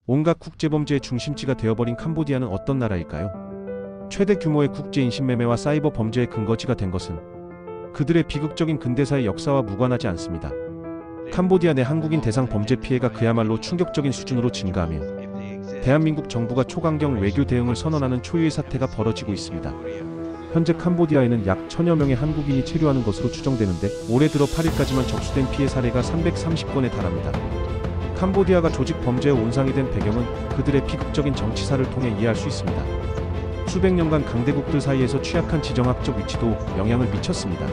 온갖 국제범죄의 중심지가 되어버린 캄보디아는 어떤 나라일까요? 최대 규모의 국제 인신매매와 사이버 범죄의 근거지가 된 것은 그들의 비극적인 근대사의 역사와 무관하지 않습니다. 캄보디아 내 한국인 대상 범죄 피해가 그야말로 충격적인 수준으로 증가하며 대한민국 정부가 초강경 외교 대응을 선언하는 초유의 사태가 벌어지고 있습니다. 현재 캄보디아에는 약 1000여 명의 한국인이 체류하는 것으로 추정되는데 올해 들어 8일까지만 접수된 피해 사례가 330건에 달합니다. 캄보디아가 조직 범죄의 온상이 된 배경은 그들의 비극적인 정치사를 통해 이해할 수 있습니다. 수백 년간 강대국들 사이에서 취약한 지정학적 위치도 영향을 미쳤습니다.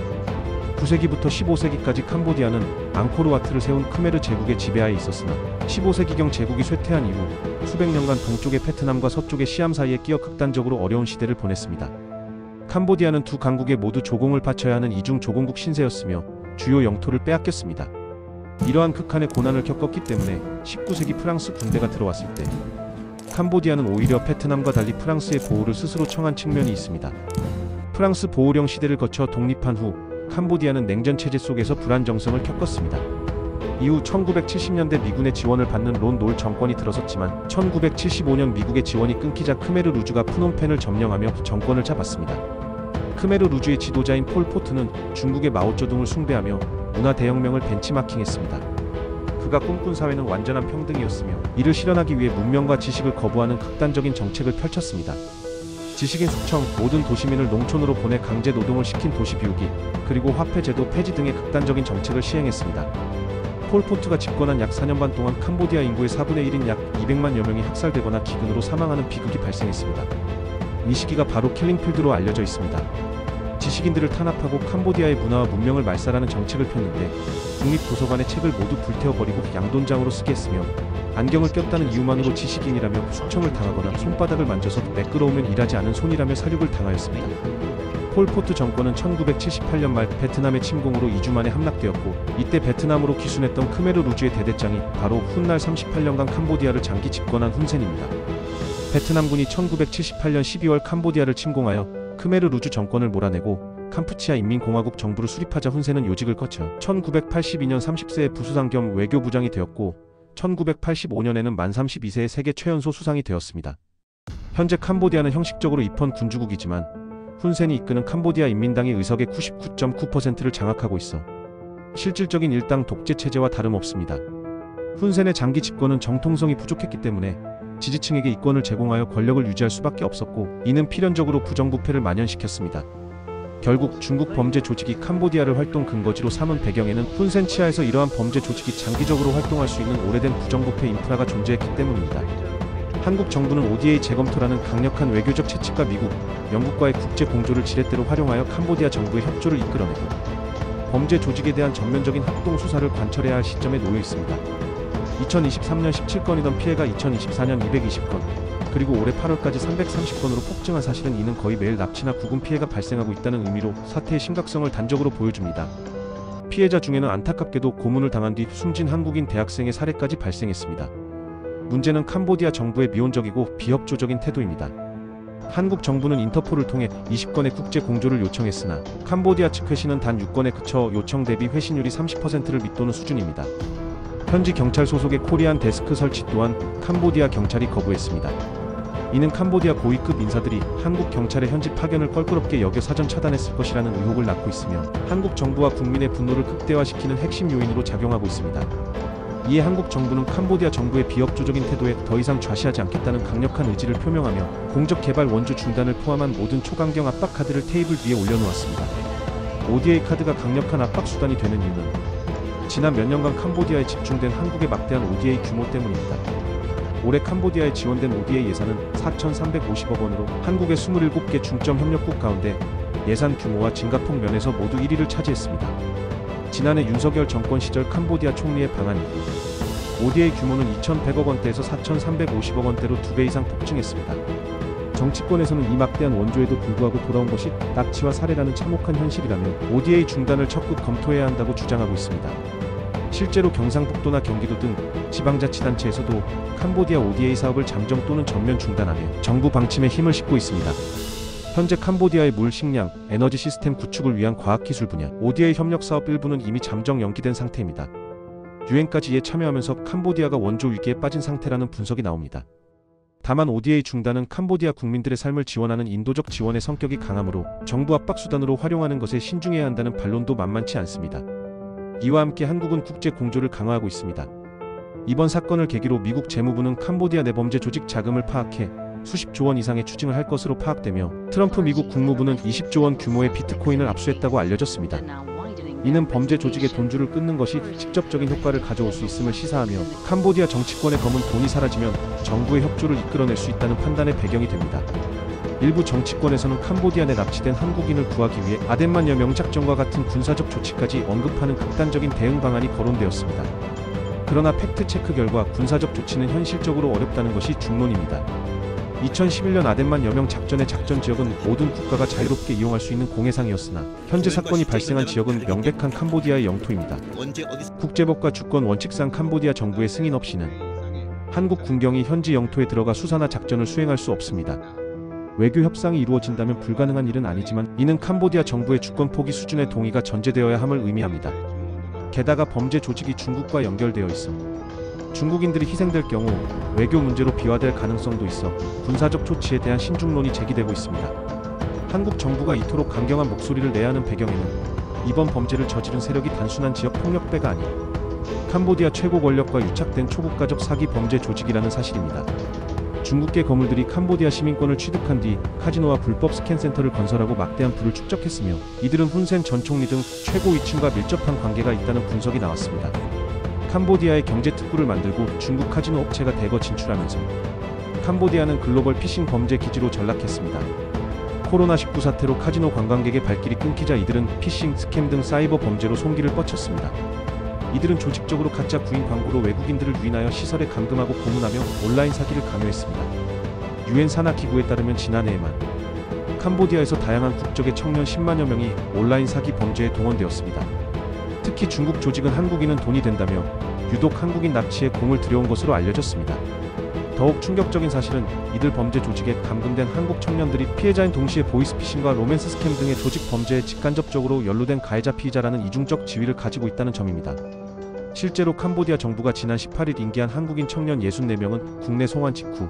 9세기부터 15세기까지 캄보디아는 앙코르와트를 세운 크메르 제국의 지배하에 있었으나 15세기경 제국이 쇠퇴한 이후 수백 년간 동쪽의 베트남과 서쪽의 시암 사이에 끼어 극단적으로 어려운 시대를 보냈습니다. 캄보디아는 두 강국에 모두 조공을 바쳐야 하는 이중 조공국 신세였으며 주요 영토를 빼앗겼습니다. 이러한 극한의 고난을 겪었기 때문에 19세기 프랑스 군대가 들어왔을 때 캄보디아는 오히려 베트남과 달리 프랑스의 보호를 스스로 청한 측면이 있습니다. 프랑스 보호령 시대를 거쳐 독립한 후 캄보디아는 냉전 체제 속에서 불안 정성을 겪었습니다. 이후 1970년대 미군의 지원을 받는 론 놀 정권이 들어섰지만 1975년 미국의 지원이 끊기자 크메르 루주가 프놈펜을 점령하며 정권을 잡았습니다. 크메르 루주의 지도자인 폴 포트는 중국의 마오쩌둥을 숭배하며 문화 대혁명을 벤치마킹했습니다. 그가 꿈꾼 사회는 완전한 평등이었으며 이를 실현하기 위해 문명과 지식을 거부하는 극단적인 정책을 펼쳤습니다. 지식인 숙청, 모든 도시민을 농촌으로 보내 강제 노동을 시킨 도시 비우기, 그리고 화폐제도 폐지 등의 극단적인 정책을 시행했습니다. 폴포트가 집권한 약 4년 반 동안 캄보디아 인구의 4분의 1인 약 200만여 명이 학살되거나 기근으로 사망하는 비극이 발생했습니다. 이 시기가 바로 킬링필드로 알려져 있습니다. 지식인들을 탄압하고 캄보디아의 문화와 문명을 말살하는 정책을 폈는데 국립도서관의 책을 모두 불태워버리고 양돈장으로 쓰게 했으며 안경을 꼈다는 이유만으로 지식인이라며 숙청을 당하거나 손바닥을 만져서 매끄러우면 일하지 않은 손이라며 사륙을 당하였습니다. 폴포트 정권은 1978년 말 베트남의 침공으로 2주 만에 함락되었고 이때 베트남으로 귀순했던 크메르 루주의 대대장이 바로 훗날 38년간 캄보디아를 장기 집권한 훈센입니다. 베트남군이 1978년 12월 캄보디아를 침공하여 크메르 루주 정권을 몰아내고 캄푸치아 인민공화국 정부를 수립하자 훈센은 요직을 거쳐 1982년 30세의 부수상 겸 외교부장이 되었고 1985년에는 만 32세의 세계 최연소 수상이 되었습니다. 현재 캄보디아는 형식적으로 입헌 군주국이지만 훈센이 이끄는 캄보디아 인민당이 의석의 99.9%를 장악하고 있어 실질적인 일당 독재 체제와 다름없습니다. 훈센의 장기 집권은 정통성이 부족했기 때문에 지지층에게 이권을 제공하여 권력을 유지할 수밖에 없었고 이는 필연적으로 부정부패를 만연시켰습니다. 결국 중국 범죄 조직이 캄보디아를 활동 근거지로 삼은 배경에는 훈센 치하에서 이러한 범죄 조직이 장기적으로 활동할 수 있는 오래된 부정부패 인프라가 존재했기 때문입니다. 한국 정부는 ODA 재검토라는 강력한 외교적 채찍과 미국, 영국과의 국제 공조를 지렛대로 활용하여 캄보디아 정부의 협조를 이끌어내고 범죄 조직에 대한 전면적인 합동 수사를 관철해야 할 시점에 놓여 있습니다. 2023년 17건이던 피해가 2024년 220건, 그리고 올해 8월까지 330건으로 폭증한 사실은 이는 거의 매일 납치나 구금 피해가 발생하고 있다는 의미로 사태의 심각성을 단적으로 보여줍니다. 피해자 중에는 안타깝게도 고문을 당한 뒤 숨진 한국인 대학생의 사례까지 발생했습니다. 문제는 캄보디아 정부의 미온적이고 비협조적인 태도입니다. 한국 정부는 인터폴을 통해 20건의 국제 공조를 요청했으나 캄보디아 측 회신은 단 6건에 그쳐 요청 대비 회신율이 30%를 밑도는 수준입니다. 현지 경찰 소속의 코리안 데스크 설치 또한 캄보디아 경찰이 거부했습니다. 이는 캄보디아 고위급 인사들이 한국 경찰의 현지 파견을 껄끄럽게 여겨 사전 차단했을 것이라는 의혹을 낳고 있으며 한국 정부와 국민의 분노를 극대화시키는 핵심 요인으로 작용하고 있습니다. 이에 한국 정부는 캄보디아 정부의 비협조적인 태도에 더 이상 좌시하지 않겠다는 강력한 의지를 표명하며 공적 개발 원조 중단을 포함한 모든 초강경 압박 카드를 테이블 위에 올려놓았습니다. ODA 카드가 강력한 압박 수단이 되는 이유는 지난 몇 년간 캄보디아에 집중된 한국의 막대한 ODA 규모 때문입니다. 올해 캄보디아에 지원된 ODA 예산은 4,350억 원으로 한국의 27개 중점 협력국 가운데 예산 규모와 증가폭 면에서 모두 1위를 차지했습니다. 지난해 윤석열 정권 시절 캄보디아 총리의 방안 이후 ODA 규모는 2,100억 원대에서 4,350억 원대로 2배 이상 폭증했습니다. 정치권에서는 이 막대한 원조에도 불구하고 돌아온 것이 납치와 살해라는 참혹한 현실이라며 ODA 중단을 적극 검토해야 한다고 주장하고 있습니다. 실제로 경상북도나 경기도 등 지방자치단체에서도 캄보디아 ODA 사업을 잠정 또는 전면 중단하며 정부 방침에 힘을 싣고 있습니다. 현재 캄보디아의 물, 식량, 에너지 시스템 구축을 위한 과학기술 분야 ODA 협력 사업 일부는 이미 잠정 연기된 상태입니다. 유엔까지 이에 참여하면서 캄보디아가 원조 위기에 빠진 상태라는 분석이 나옵니다. 다만 ODA 중단은 캄보디아 국민들의 삶을 지원하는 인도적 지원의 성격이 강하므로 정부 압박 수단으로 활용하는 것에 신중해야 한다는 반론도 만만치 않습니다. 이와 함께 한국은 국제 공조를 강화하고 있습니다. 이번 사건을 계기로 미국 재무부는 캄보디아 내 범죄 조직 자금을 파악해 수십조 원 이상의 추징을 할 것으로 파악되며 트럼프 미국 국무부는 20조 원 규모의 비트코인을 압수했다고 알려졌습니다. 이는 범죄 조직의 돈줄을 끊는 것이 직접적인 효과를 가져올 수 있음을 시사하며 캄보디아 정치권의 검은 돈이 사라지면 정부의 협조를 이끌어낼 수 있다는 판단의 배경이 됩니다. 일부 정치권에서는 캄보디아 내 납치된 한국인을 구하기 위해 아덴만 여명 작전과 같은 군사적 조치까지 언급하는 극단적인 대응 방안이 거론되었습니다. 그러나 팩트체크 결과 군사적 조치는 현실적으로 어렵다는 것이 중론입니다. 2011년 아덴만 여명 작전의 작전 지역은 모든 국가가 자유롭게 이용할 수 있는 공해상이었으나 현재 사건이 발생한 지역은 명백한 캄보디아의 영토입니다. 국제법과 주권 원칙상 캄보디아 정부의 승인 없이는 한국 군경이 현지 영토에 들어가 수사나 작전을 수행할 수 없습니다. 외교 협상이 이루어진다면 불가능한 일은 아니지만 이는 캄보디아 정부의 주권 포기 수준의 동의가 전제되어야 함을 의미합니다. 게다가 범죄 조직이 중국과 연결되어 있어 중국인들이 희생될 경우 외교 문제로 비화될 가능성도 있어 군사적 조치에 대한 신중론이 제기되고 있습니다. 한국 정부가 이토록 강경한 목소리를 내야 하는 배경에는 이번 범죄를 저지른 세력이 단순한 지역 폭력배가 아닌 캄보디아 최고 권력과 유착된 초국가적 사기 범죄 조직이라는 사실입니다. 중국계 거물들이 캄보디아 시민권을 취득한 뒤 카지노와 불법 스캔센터를 건설하고 막대한 부를 축적했으며 이들은 훈센 전 총리 등 최고 위층과 밀접한 관계가 있다는 분석이 나왔습니다. 캄보디아의 경제특구를 만들고 중국 카지노 업체가 대거 진출하면서 캄보디아는 글로벌 피싱 범죄 기지로 전락했습니다. 코로나19 사태로 카지노 관광객의 발길이 끊기자 이들은 피싱, 스캠 등 사이버 범죄로 손길을 뻗쳤습니다. 이들은 조직적으로 가짜 구인 광고로 외국인들을 유인하여 시설에 감금하고 고문하며 온라인 사기를 강요했습니다. 유엔 산하기구에 따르면 지난해에만 캄보디아에서 다양한 국적의 청년 10만여 명이 온라인 사기 범죄에 동원되었습니다. 특히 중국 조직은 한국인은 돈이 된다며 유독 한국인 납치에 공을 들여온 것으로 알려졌습니다. 더욱 충격적인 사실은 이들 범죄 조직에 감금된 한국 청년들이 피해자인 동시에 보이스피싱과 로맨스 스캠 등의 조직 범죄에 직간접적으로 연루된 가해자 피의자라는 이중적 지위를 가지고 있다는 점입니다. 실제로 캄보디아 정부가 지난 18일 인계한 한국인 청년 64명은 국내 송환 직후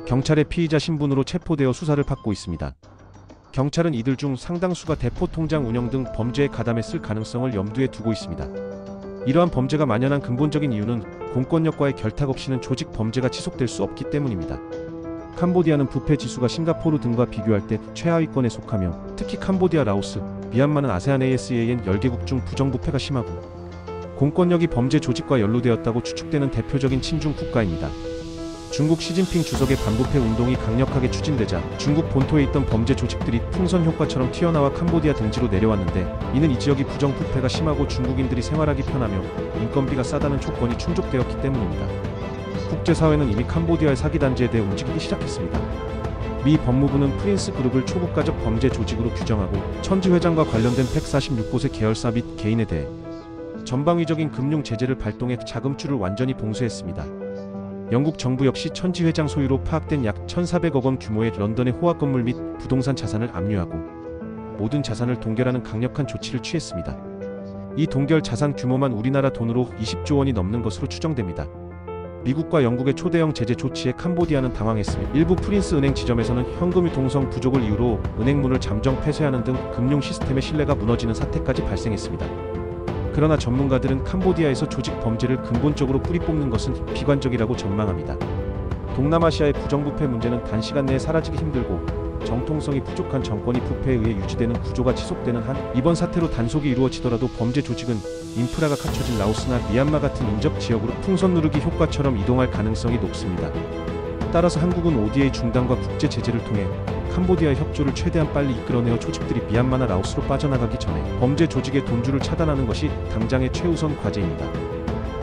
경찰의 피의자 신분으로 체포되어 수사를 받고 있습니다. 경찰은 이들 중 상당수가 대포 통장 운영 등 범죄에 가담했을 가능성을 염두에 두고 있습니다. 이러한 범죄가 만연한 근본적인 이유는 공권력과의 결탁 없이는 조직 범죄가 지속될 수 없기 때문입니다. 캄보디아는 부패 지수가 싱가포르 등과 비교할 때 최하위권에 속하며 특히 캄보디아, 라오스, 미얀마는 아세안 ASEAN 10개국 중 부정부패가 심하고 공권력이 범죄 조직과 연루되었다고 추측되는 대표적인 친중 국가입니다. 중국 시진핑 주석의 반부패 운동이 강력하게 추진되자 중국 본토에 있던 범죄 조직들이 풍선 효과처럼 튀어나와 캄보디아 등지로 내려왔는데 이는 이 지역이 부정부패가 심하고 중국인들이 생활하기 편하며 인건비가 싸다는 조건이 충족되었기 때문입니다. 국제사회는 이미 캄보디아의 사기단지에 대해 움직이기 시작했습니다. 미 법무부는 프린스 그룹을 초국가적 범죄 조직으로 규정하고 천지 회장과 관련된 146곳의 계열사 및 개인에 대해 전방위적인 금융 제재를 발동해 자금줄을 완전히 봉쇄했습니다. 영국 정부 역시 천지 회장 소유로 파악된 약 1,400억 원 규모의 런던의 호화 건물 및 부동산 자산을 압류하고 모든 자산을 동결하는 강력한 조치를 취했습니다. 이 동결 자산 규모만 우리나라 돈으로 20조 원이 넘는 것으로 추정됩니다. 미국과 영국의 초대형 제재 조치에 캄보디아는 당황했으며 일부 프린스 은행 지점에서는 현금 유통성 부족을 이유로 은행문을 잠정 폐쇄하는 등 금융 시스템의 신뢰가 무너지는 사태까지 발생했습니다. 그러나 전문가들은 캄보디아에서 조직 범죄를 근본적으로 뿌리 뽑는 것은 비관적이라고 전망합니다. 동남아시아의 부정부패 문제는 단시간 내에 사라지기 힘들고 정통성이 부족한 정권이 부패에 의해 유지되는 구조가 지속되는 한 이번 사태로 단속이 이루어지더라도 범죄 조직은 인프라가 갖춰진 라오스나 미얀마 같은 인접 지역으로 풍선 누르기 효과처럼 이동할 가능성이 높습니다. 따라서 한국은 ODA 중단과 국제 제재를 통해 캄보디아의 협조를 최대한 빨리 이끌어내어 조직들이 미얀마나 라오스로 빠져나가기 전에 범죄 조직의 돈줄을 차단하는 것이 당장의 최우선 과제입니다.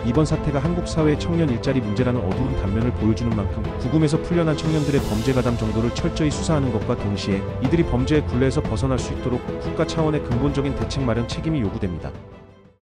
이번 사태가 한국 사회의 청년 일자리 문제라는 어두운 단면을 보여주는 만큼 구금에서 풀려난 청년들의 범죄 가담 정도를 철저히 수사하는 것과 동시에 이들이 범죄의 굴레에서 벗어날 수 있도록 국가 차원의 근본적인 대책 마련 책임이 요구됩니다.